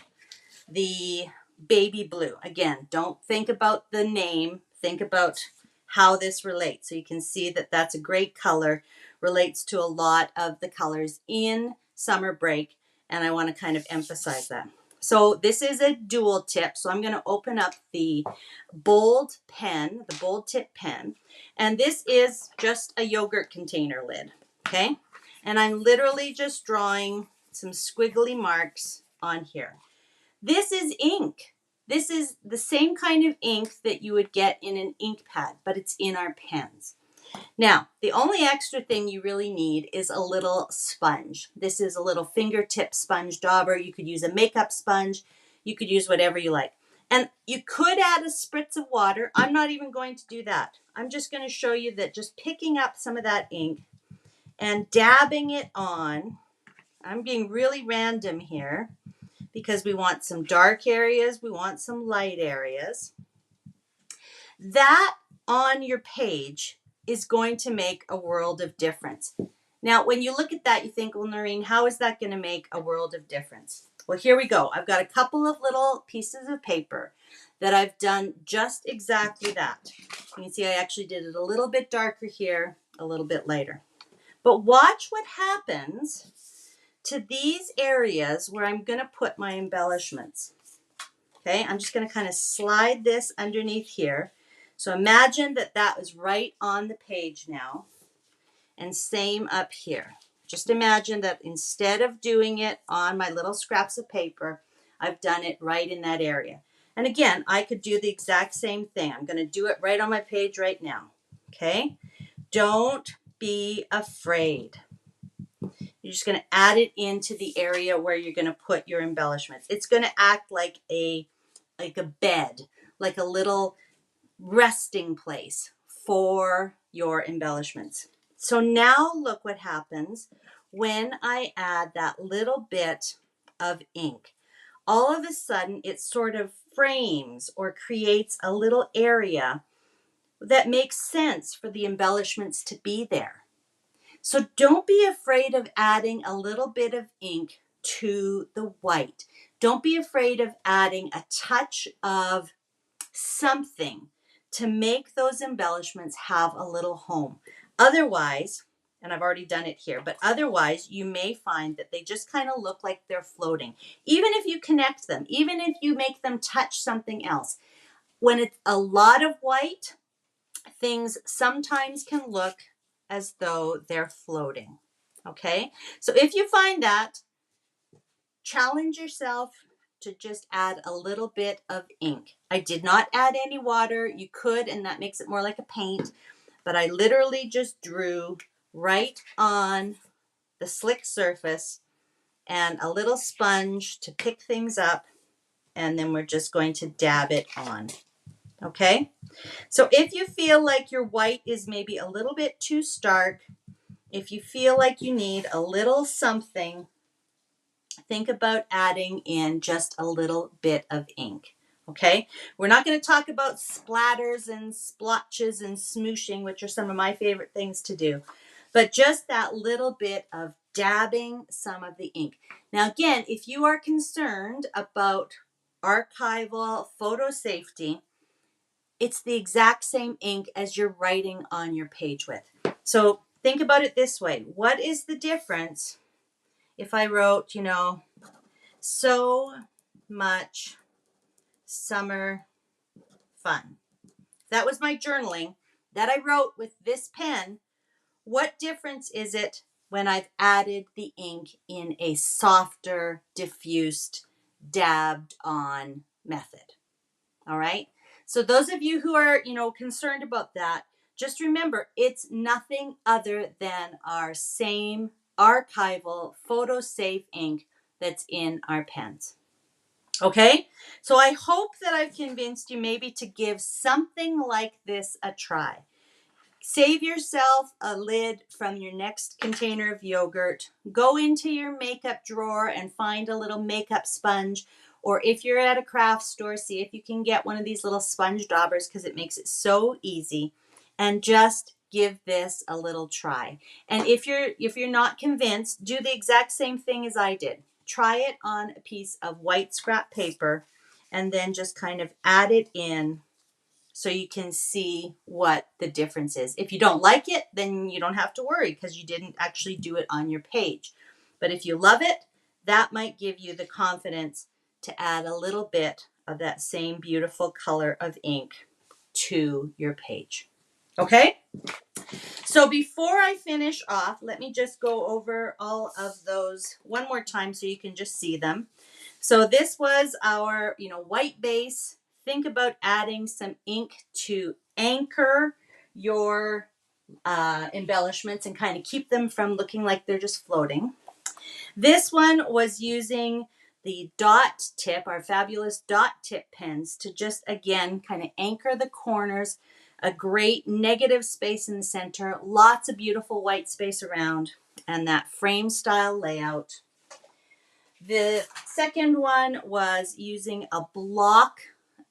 the baby blue. Again, don't think about the name. Think about how this relates. So you can see that that's a great color, relates to a lot of the colors in Summer Break. And I want to kind of emphasize that. So this is a dual tip. So I'm going to open up the bold pen, the bold tip pen. And this is just a yogurt container lid. Okay. And I'm literally just drawing some squiggly marks on here. This is ink. This is the same kind of ink that you would get in an ink pad, but it's in our pens. Now, the only extra thing you really need is a little sponge. This is a little fingertip sponge dauber. You could use a makeup sponge. You could use whatever you like. And you could add a spritz of water. I'm not even going to do that. I'm just going to show you that just picking up some of that ink and dabbing it on. I'm being really random here because we want some dark areas. We want some light areas. That on your page is going to make a world of difference. Now, when you look at that, you think, well, Noreen, how is that going to make a world of difference? Well, here we go. I've got a couple of little pieces of paper that I've done just exactly that. You can see I actually did it a little bit darker here, a little bit lighter. But watch what happens to these areas where I'm going to put my embellishments. Okay, I'm just going to kind of slide this underneath here. So imagine that that was right on the page now. And same up here. Just imagine that instead of doing it on my little scraps of paper, I've done it right in that area. And again, I could do the exact same thing. I'm going to do it right on my page right now. Okay? Don't be afraid. You're just going to add it into the area where you're going to put your embellishments. It's going to act like a bed, like a little resting place for your embellishments. So now look what happens when I add that little bit of ink. All of a sudden, it sort of frames or creates a little area that makes sense for the embellishments to be there. So don't be afraid of adding a little bit of ink to the white. Don't be afraid of adding a touch of something to make those embellishments have a little home. Otherwise, and I've already done it here, but otherwise you may find that they just kind of look like they're floating. Even if you connect them, even if you make them touch something else. When it's a lot of white, things sometimes can look as though they're floating. Okay? So if you find that, challenge yourself to just add a little bit of ink. I did not add any water. You could, and that makes it more like a paint, but I literally just drew right on the slick surface and a little sponge to pick things up, and then we're just going to dab it on. Okay? So if you feel like your white is maybe a little bit too stark, if you feel like you need a little something, think about adding in just a little bit of ink. Okay, we're not going to talk about splatters and splotches and smooshing, which are some of my favorite things to do, but just that little bit of dabbing some of the ink. Now, again, if you are concerned about archival photo safety, it's the exact same ink as you're writing on your page with. So think about it this way. What is the difference if I wrote, so much summer fun? That was my journaling that I wrote with this pen. What difference is it when I've added the ink in a softer, diffused, dabbed on method? All right. So those of you who are, concerned about that, just remember it's nothing other than our same archival photo safe ink that's in our pens. Okay, so I hope that I've convinced you maybe to give something like this a try. Save yourself a lid from your next container of yogurt. Go into your makeup drawer and find a little makeup sponge. Or if you're at a craft store, see if you can get one of these little sponge daubers because it makes it so easy. And just give this a little try. And if you're not convinced, do the exact same thing as I did. Try it on a piece of white scrap paper and then just kind of add it in so you can see what the difference is. If you don't like it, then you don't have to worry because you didn't actually do it on your page. But if you love it, that might give you the confidence to add a little bit of that same beautiful color of ink to your page. Okay? So before I finish off, let me just go over all of those one more time so you can just see them. So this was our, white base. Think about adding some ink to anchor your embellishments and kind of keep them from looking like they're just floating. This one was using the dot tip, our fabulous dot tip pens, to just, again, kind of anchor the corners, a great negative space in the center, lots of beautiful white space around, and that frame style layout. The second one was using a block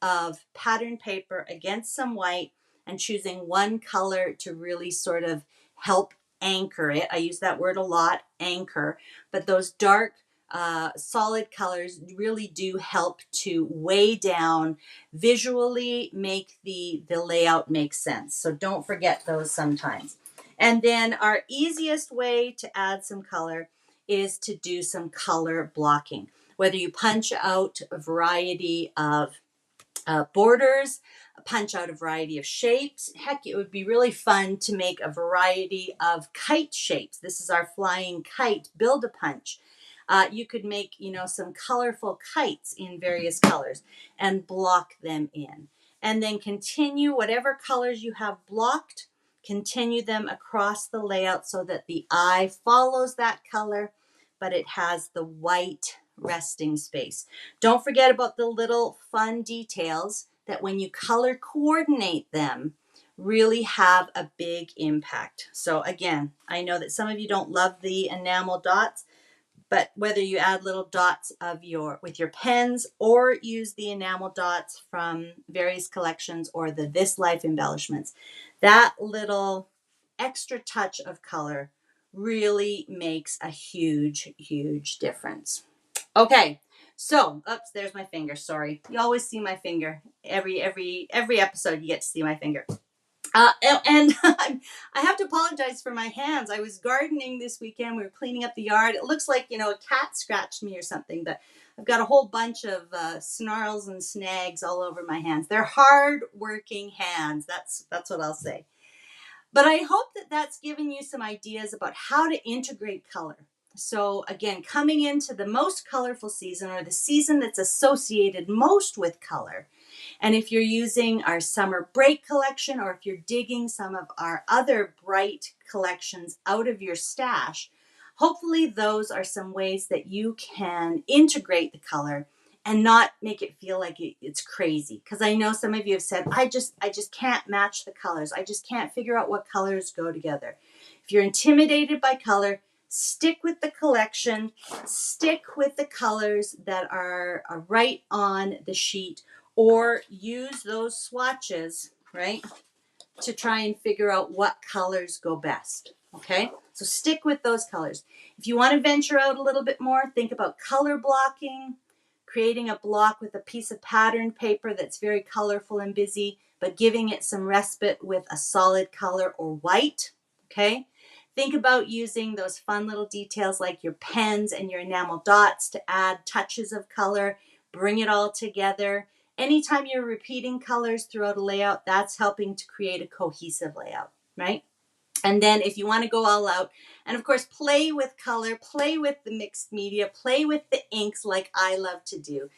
of pattern paper against some white and choosing one color to really sort of help anchor it. I use that word a lot, anchor, but those dark solid colors really do help to weigh down, visually make the layout make sense. So don't forget those sometimes. And then our easiest way to add some color is to do some color blocking. Whether you punch out a variety of borders, punch out a variety of shapes. Heck, it would be really fun to make a variety of kite shapes. This is our flying kite Build-A-Punch. You could make, some colorful kites in various colors and block them in. And then continue whatever colors you have blocked, continue them across the layout so that the eye follows that color, but it has the white resting space. Don't forget about the little fun details that when you color coordinate them really have a big impact. So again, I know that some of you don't love the enamel dots, but whether you add little dots with your pens or use the enamel dots from various collections or the This Life embellishments, that little extra touch of color really makes a huge, huge difference. Okay, so, oops, there's my finger. Sorry, you always see my finger. Every episode, you get to see my finger. And I have to apologize for my hands. I was gardening this weekend. We were cleaning up the yard. It looks like, a cat scratched me or something, but I've got a whole bunch of snarls and snags all over my hands. They're hard-working hands. That's what I'll say. But I hope that that's given you some ideas about how to integrate color. So again, coming into the most colorful season or the season that's associated most with color. And if you're using our summer break collection or if you're digging some of our other bright collections out of your stash, hopefully those are some ways that you can integrate the color and not make it feel like it's crazy. Because I know some of you have said, I just can't match the colors. I just can't figure out what colors go together. If you're intimidated by color, stick with the collection, stick with the colors that are right on the sheet, or use those swatches, right, to try and figure out what colors go best. Okay, so stick with those colors. If you want to venture out a little bit more, think about color blocking, creating a block with a piece of patterned paper that's very colorful and busy, but giving it some respite with a solid color or white. Okay, think about using those fun little details like your pens and your enamel dots to add touches of color, bring it all together. Anytime you're repeating colors throughout a layout, that's helping to create a cohesive layout, right? And then if you want to go all out, and of course, play with color, play with the mixed media, play with the inks like I love to do.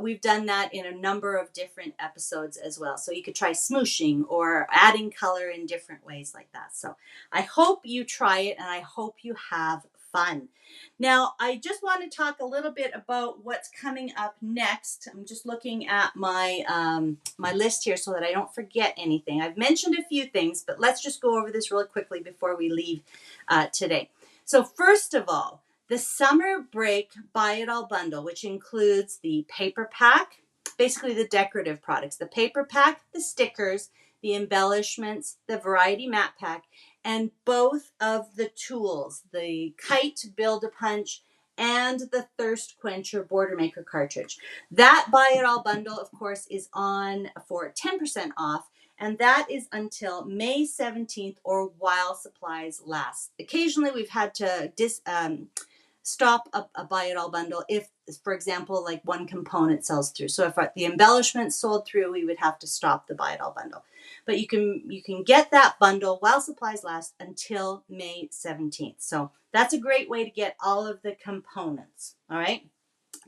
We've done that in a number of different episodes as well. So you could try smooshing or adding color in different ways like that. So I hope you try it and I hope you have fun. Now, I just want to talk a little bit about what's coming up next. I'm just looking at my my list here so that I don't forget anything. I've mentioned a few things, but let's just go over this really quickly before we leave today. So first of all, the summer break Buy It All bundle, which includes the paper pack, basically the decorative products, the paper pack, the stickers, the embellishments, the variety mat pack, and both of the tools, the Kite Build-A-Punch and the Thirst Quencher Border Maker cartridge. That Buy It All bundle, of course, is on for 10% off, and that is until May 17th or while supplies last. Occasionally, we've had to stop a Buy It All bundle if, for example, like one component sells through. So if the embellishments sold through, we would have to stop the Buy It All bundle. But you can get that bundle while supplies last until May 17th. So that's a great way to get all of the components. All right.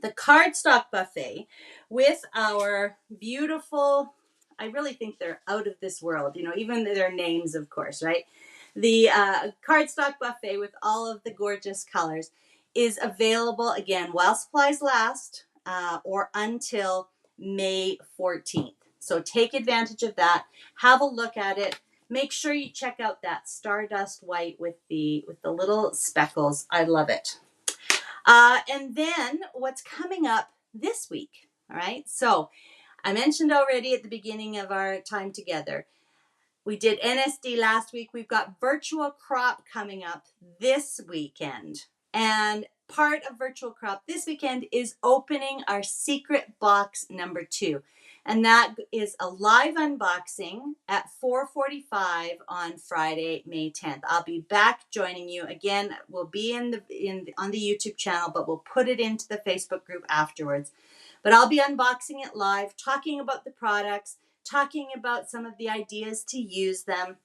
The Cardstock buffet with our beautiful, I really think they're out of this world, you know, even their names, of course, right? The Cardstock buffet with all of the gorgeous colors is available again while supplies last or until May 14th. So take advantage of that. Have a look at it. Make sure you check out that Stardust White with the little speckles. I love it. And then what's coming up this week? All right. So I mentioned already at the beginning of our time together, we did NSD last week. We've got Virtual Crop coming up this weekend. And part of Virtual Crop this weekend is opening our secret box number 2. And that is a live unboxing at 4:45 on Friday, May 10th. I'll be back joining you again. We'll be on the YouTube channel, but we'll put it into the Facebook group afterwards. But I'll be unboxing it live, talking about the products, talking about some of the ideas to use them.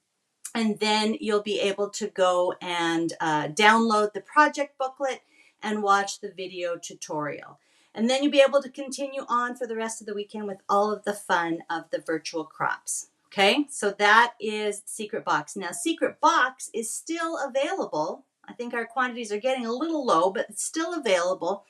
And then you'll be able to go and download the project booklet and watch the video tutorial. And then you'll be able to continue on for the rest of the weekend with all of the fun of the virtual crops. Okay, so that is Secret Box. Now, Secret Box is still available. I think our quantities are getting a little low, but it's still available.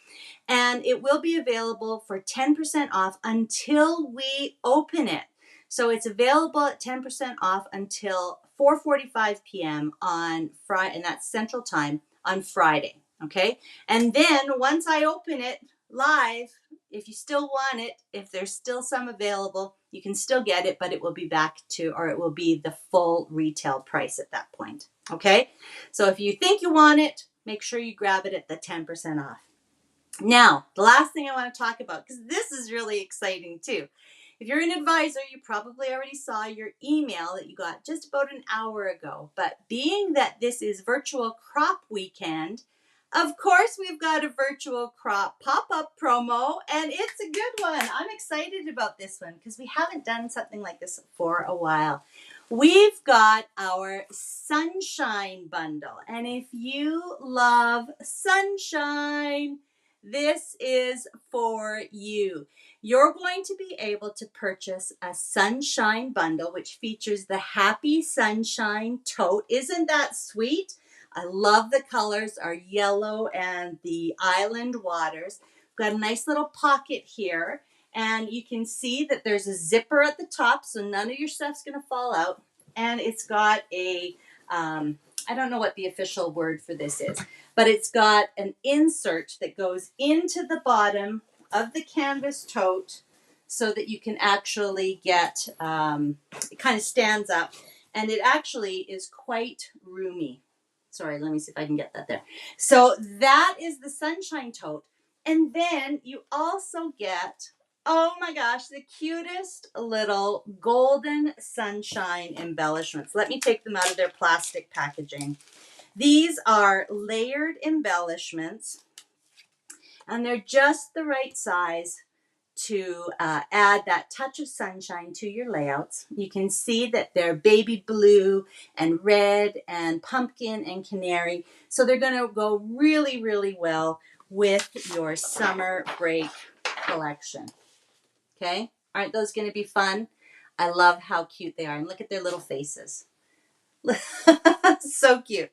And it will be available for 10% off until we open it. So it's available at 10% off until 4:45 p.m. on Friday, and that's Central Time on Friday. Okay. And then once I open it live, if you still want it, if there's still some available, you can still get it, but it will be back to, or it will be the full retail price at that point. Okay. So if you think you want it, make sure you grab it at the 10% off. Now, the last thing I want to talk about, because this is really exciting too. If you're an advisor, you probably already saw your email that you got just about an hour ago. But being that this is Virtual Crop Weekend, of course, we've got a Virtual Crop pop-up promo, and it's a good one. I'm excited about this one because we haven't done something like this for a while. We've got our Sunshine Bundle, and if you love sunshine, this is for you. You're going to be able to purchase a Sunshine Bundle, which features the Happy Sunshine Tote. Isn't that sweet? I love the colors, our yellow and the island waters. We've got a nice little pocket here, and you can see that there's a zipper at the top, so none of your stuff's going to fall out. And it's got a, I don't know what the official word for this is, but it's got an insert that goes into the bottom of the canvas tote so that you can actually get, it kind of stands up, and it actually is quite roomy. Sorry, let me see if I can get that there. So that is the sunshine tote. And then you also get, oh my gosh, the cutest little golden sunshine embellishments. Let me take them out of their plastic packaging. These are layered embellishments, and they're just the right size to add that touch of sunshine to your layouts. You can see that they're baby blue and red and pumpkin and canary. So they're going to go really, really well with your summer break collection. Okay? Aren't those going to be fun? I love how cute they are. And look at their little faces. So cute.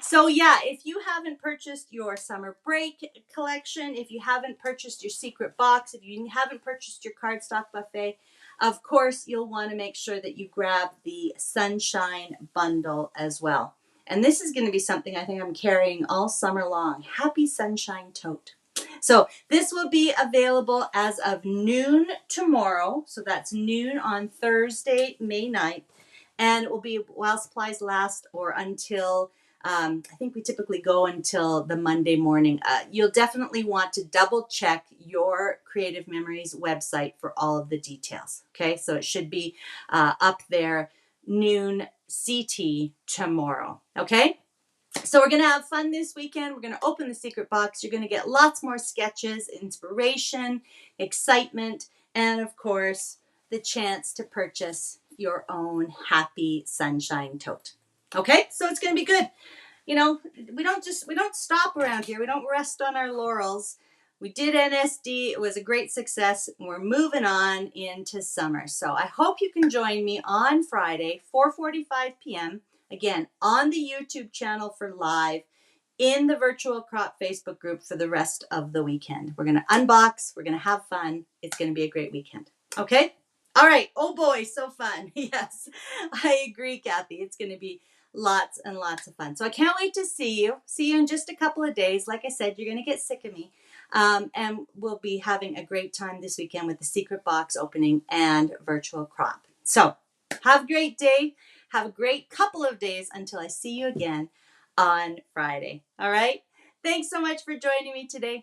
So yeah, if you haven't purchased your summer break collection, if you haven't purchased your secret box, if you haven't purchased your cardstock buffet, of course you'll want to make sure that you grab the sunshine bundle as well. And this is going to be something I think I'm carrying all summer long. Happy Sunshine Tote. So this will be available as of noon tomorrow. So that's noon on Thursday, May 9th. And it will be while supplies last, or until, I think we typically go until the Monday morning. You'll definitely want to double check your Creative Memories website for all of the details. Okay, so it should be up there noon CT tomorrow. Okay. So we're going to have fun this weekend. We're going to open the secret box. You're going to get lots more sketches, inspiration, excitement, and of course, the chance to purchase your own Happy Sunshine Tote. Okay, so it's going to be good. You know, we don't stop around here. We don't rest on our laurels. We did NSD. It was a great success. We're moving on into summer. So I hope you can join me on Friday, 4:45 p.m. Again, on the YouTube channel for live, in the Virtual Crop Facebook group for the rest of the weekend. We're going to unbox. We're going to have fun. It's going to be a great weekend. Okay? All right. Oh boy, so fun. Yes, I agree, Kathy. It's going to be lots and lots of fun. So I can't wait to see you. See you in just a couple of days. Like I said, you're going to get sick of me. And we'll be having a great time this weekend with the secret box opening and virtual crop. So have a great day. Have a great couple of days until I see you again on Friday. All right? Thanks so much for joining me today.